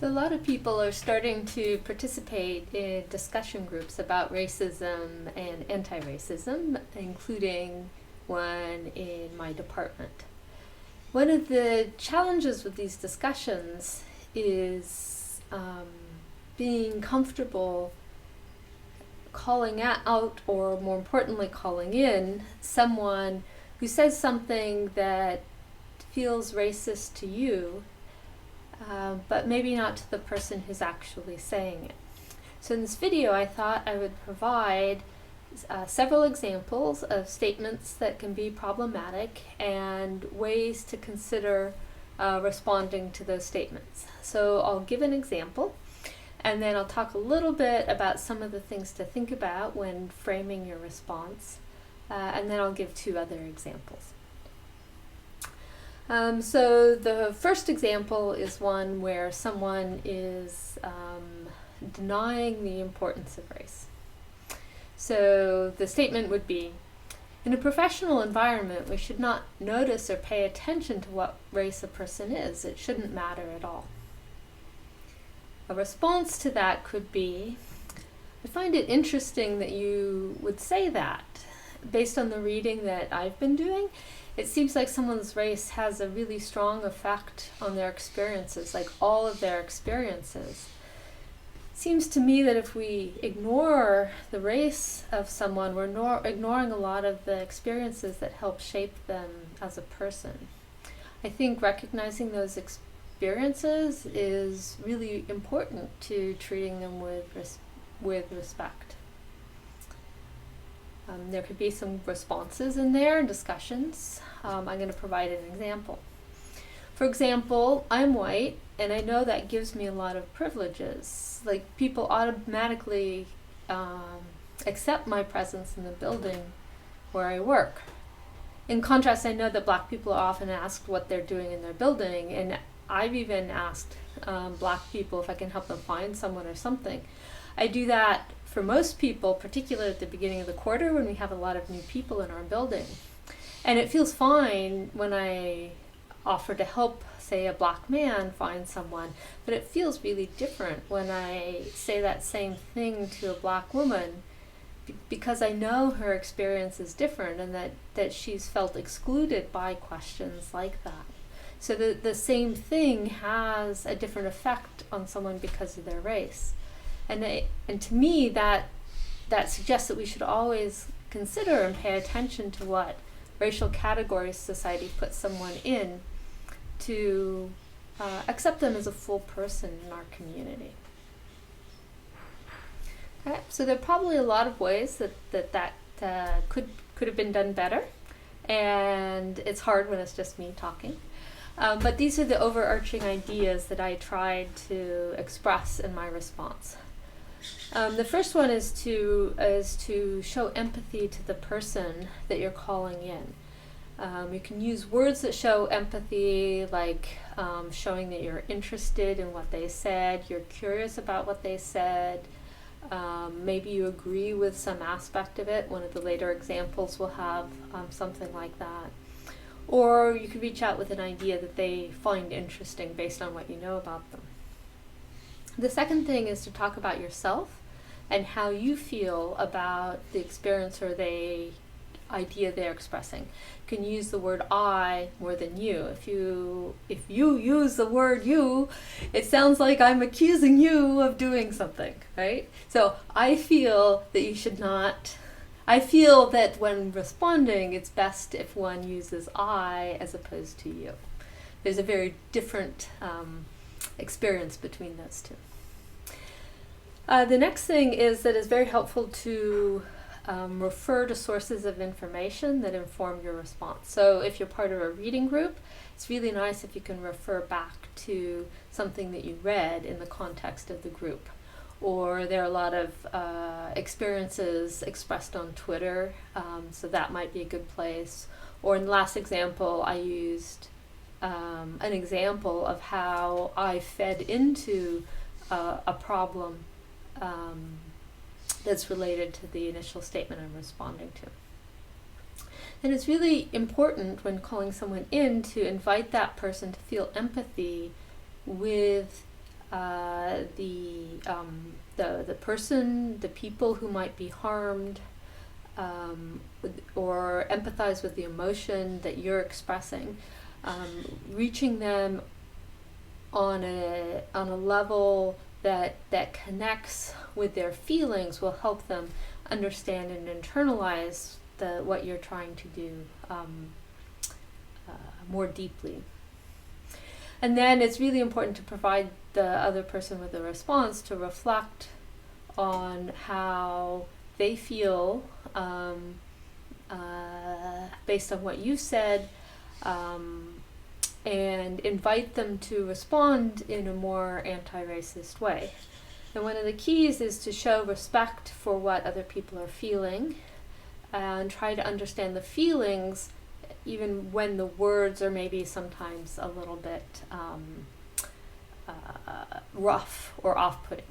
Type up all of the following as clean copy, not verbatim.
So a lot of people are starting to participate in discussion groups about racism and anti-racism, including one in my department. One of the challenges with these discussions is being comfortable calling out, or more importantly, calling in someone who says something that feels racist to you, but maybe not to the person who's actually saying it. So in this video, I thought I would provide several examples of statements that can be problematic and ways to consider responding to those statements. So I'll give an example, and then I'll talk a little bit about some of the things to think about when framing your response, and then I'll give two other examples. So the first example is one where someone is denying the importance of race. So the statement would be, in a professional environment, we should not notice or pay attention to what race a person is. It shouldn't matter at all. A response to that could be, I find it interesting that you would say that. Based on the reading that I've been doing, it seems like someone's race has a really strong effect on their experiences, like all of their experiences. It seems to me that if we ignore the race of someone, we're ignoring a lot of the experiences that help shape them as a person. I think recognizing those experiences is really important to treating them with respect. There could be some responses in there and discussions. I'm going to provide an example. For example, I'm white, and I know that gives me a lot of privileges. Like, people automatically accept my presence in the building where I work. In contrast, I know that black people are often asked what they're doing in their building, and I've even asked black people if I can help them find someone or something. I do that for most people, particularly at the beginning of the quarter when we have a lot of new people in our building. And it feels fine when I offer to help, say, a black man find someone, but it feels really different when I say that same thing to a black woman, because I know her experience is different and that she's felt excluded by questions like that. So the same thing has a different effect on someone because of their race. And to me, that suggests that we should always consider and pay attention to what racial categories society puts someone in, to accept them as a full person in our community. Okay, so there are probably a lot of ways that could have been done better, and it's hard when it's just me talking. But these are the overarching ideas that I tried to express in my response. The first one is to show empathy to the person that you're calling in. You can use words that show empathy, like showing that you're interested in what they said, you're curious about what they said, maybe you agree with some aspect of it. One of the later examples will have something like that. Or you could reach out with an idea that they find interesting based on what you know about them. The second thing is to talk about yourself and how you feel about the experience or the idea they're expressing. You can use the word I more than you. If you use the word you, it sounds like I'm accusing you of doing something, right? So I feel that you should not. I feel that when responding, it's best if one uses I as opposed to you. There's a very different experience between those two. The next thing is that it's very helpful to refer to sources of information that inform your response. So if you're part of a reading group, it's really nice if you can refer back to something that you read in the context of the group. Or there are a lot of experiences expressed on Twitter, so that might be a good place. Or in the last example, I used an example of how I fed into a problem that's related to the initial statement I'm responding to. And it's really important when calling someone in to invite that person to feel empathy with the person, the people who might be harmed, or empathize with the emotion that you're expressing, reaching them on a level that connects with their feelings will help them understand and internalize what you're trying to do more deeply. And then it's really important to provide the other person with a response to reflect on how they feel based on what you said, and invite them to respond in a more anti-racist way. And one of the keys is to show respect for what other people are feeling and try to understand the feelings even when the words are maybe sometimes a little bit rough or off-putting.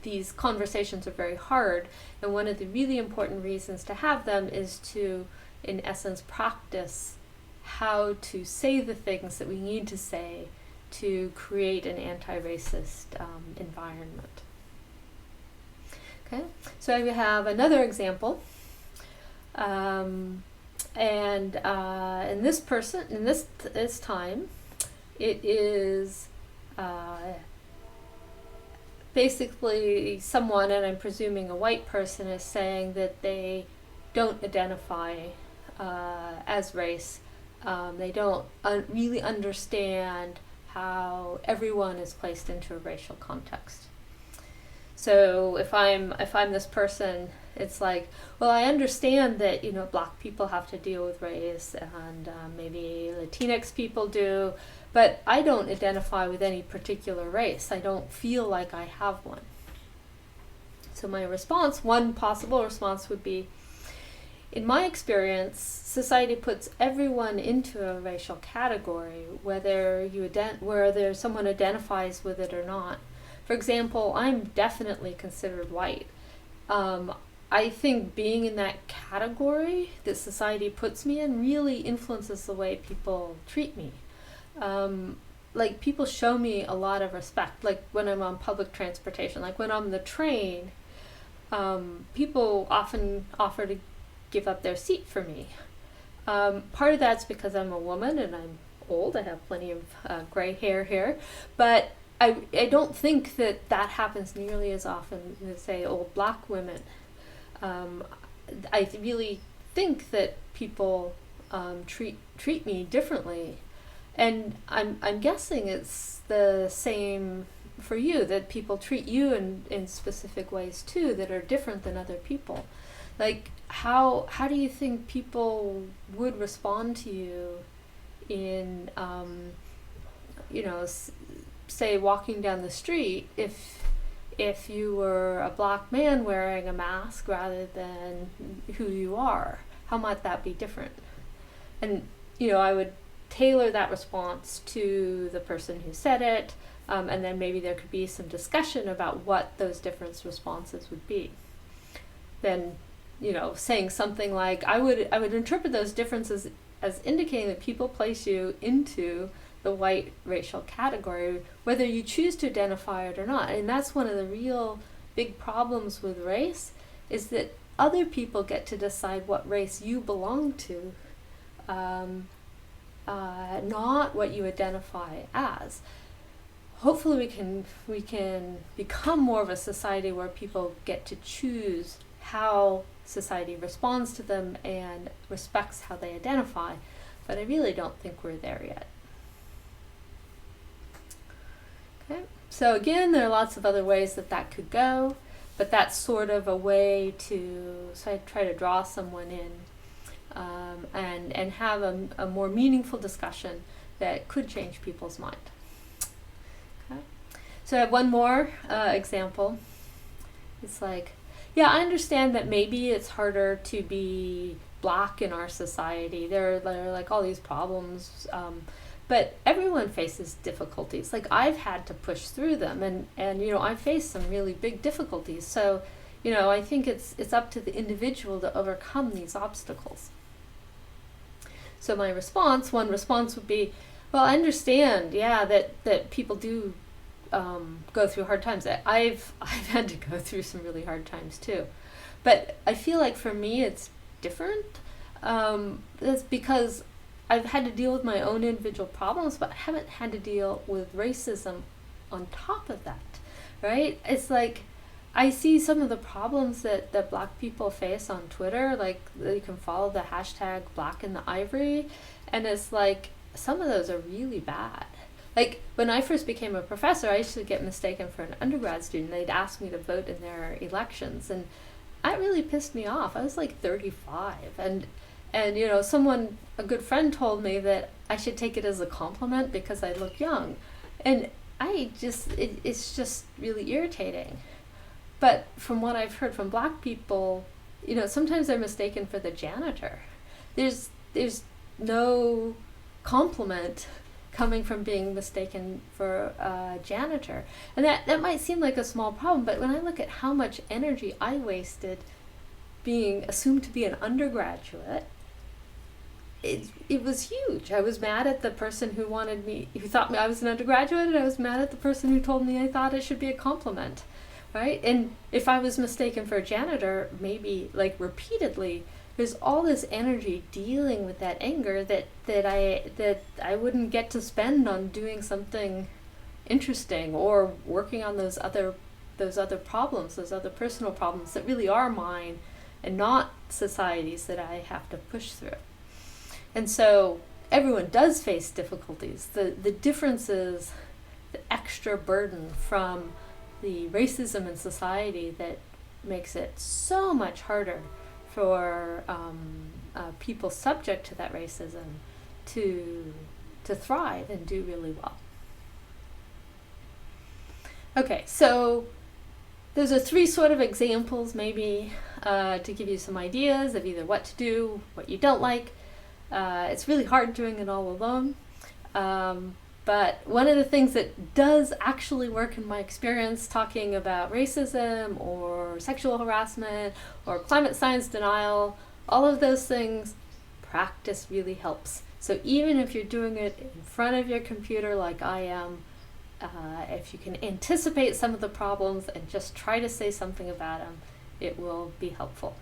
These conversations are very hard, and one of the really important reasons to have them is to, in essence, practice how to say the things that we need to say to create an anti-racist environment. Okay, so I have another example. And in this time, it is basically someone, and I'm presuming a white person, is saying that they don't identify as race. They don't really understand how everyone is placed into a racial context. So if I'm this person, it's like, well, I understand that, Black people have to deal with race, and maybe Latinx people do, but I don't identify with any particular race. I don't feel like I have one. So my response, one possible response would be, in my experience, society puts everyone into a racial category, whether someone identifies with it or not. For example, I'm definitely considered white. I think being in that category that society puts me in really influences the way people treat me. Like, people show me a lot of respect, like when I'm on public transportation, like when I'm on the train, people often offer to give up their seat for me. Part of that's because I'm a woman and I'm old. I have plenty of gray hair here, but I don't think that happens nearly as often as, say, old Black women. I really think that people treat me differently, and I'm guessing it's the same for you, that people treat you in specific ways too that are different than other people. Like, how do you think people would respond to you in say walking down the street if you were a Black man wearing a mask rather than who you are? How might that be different? And I would tailor that response to the person who said it, and then maybe there could be some discussion about what those different responses would be. Then saying something like, I would interpret those differences as indicating that people place you into the white racial category, whether you choose to identify it or not. And that's one of the real big problems with race, is that other people get to decide what race you belong to, not what you identify as. Hopefully we can become more of a society where people get to choose how society responds to them and respects how they identify, but I really don't think we're there yet. Okay, so again, there are lots of other ways that could go, but that's sort of a way to try to draw someone in and have a more meaningful discussion that could change people's mind. Okay, so I have one more example. It's like, yeah, I understand that maybe it's harder to be Black in our society. There are like all these problems, but everyone faces difficulties. Like, I've had to push through them, and I faced some really big difficulties. So, I think it's up to the individual to overcome these obstacles. So one response would be, well, I understand, yeah, that people do go through hard times. I've had to go through some really hard times too, but I feel like for me it's different. That's because I've had to deal with my own individual problems, but I haven't had to deal with racism on top of that, right? It's like I see some of the problems that Black people face on Twitter, like you can follow the hashtag Black in the Ivory, and it's like some of those are really bad. Like when I first became a professor, I used to get mistaken for an undergrad student. They'd ask me to vote in their elections, and that really pissed me off. I was like 35, and you know, a good friend told me that I should take it as a compliment because I look young, and it's just really irritating. But from what I've heard from Black people, you know, sometimes they're mistaken for the janitor. There's no compliment coming from being mistaken for a janitor. And that might seem like a small problem, but when I look at how much energy I wasted being assumed to be an undergraduate, it was huge. I was mad at the person who thought I was an undergraduate, and I was mad at the person who told me I thought it should be a compliment, right? And if I was mistaken for a janitor, maybe like repeatedly, there's all this energy dealing with that anger that I wouldn't get to spend on doing something interesting or working on those other problems, those other personal problems that really are mine and not society's that I have to push through. And so everyone does face difficulties. The difference is the extra burden from the racism in society that makes it so much harder for people subject to that racism to thrive and do really well. Okay, so those are 3 sort of examples maybe to give you some ideas of either what to do, what you don't like. It's really hard doing it all alone. But one of the things that does actually work in my experience talking about racism or sexual harassment or climate science denial, all of those things, practice really helps. So even if you're doing it in front of your computer like I am, if you can anticipate some of the problems and just try to say something about them, it will be helpful.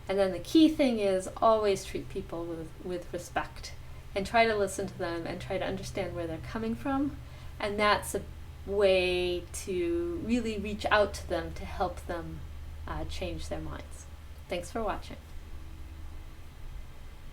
And then the key thing is always treat people with respect and try to listen to them and try to understand where they're coming from. And that's a way to really reach out to them to help them change their minds. Thanks for watching.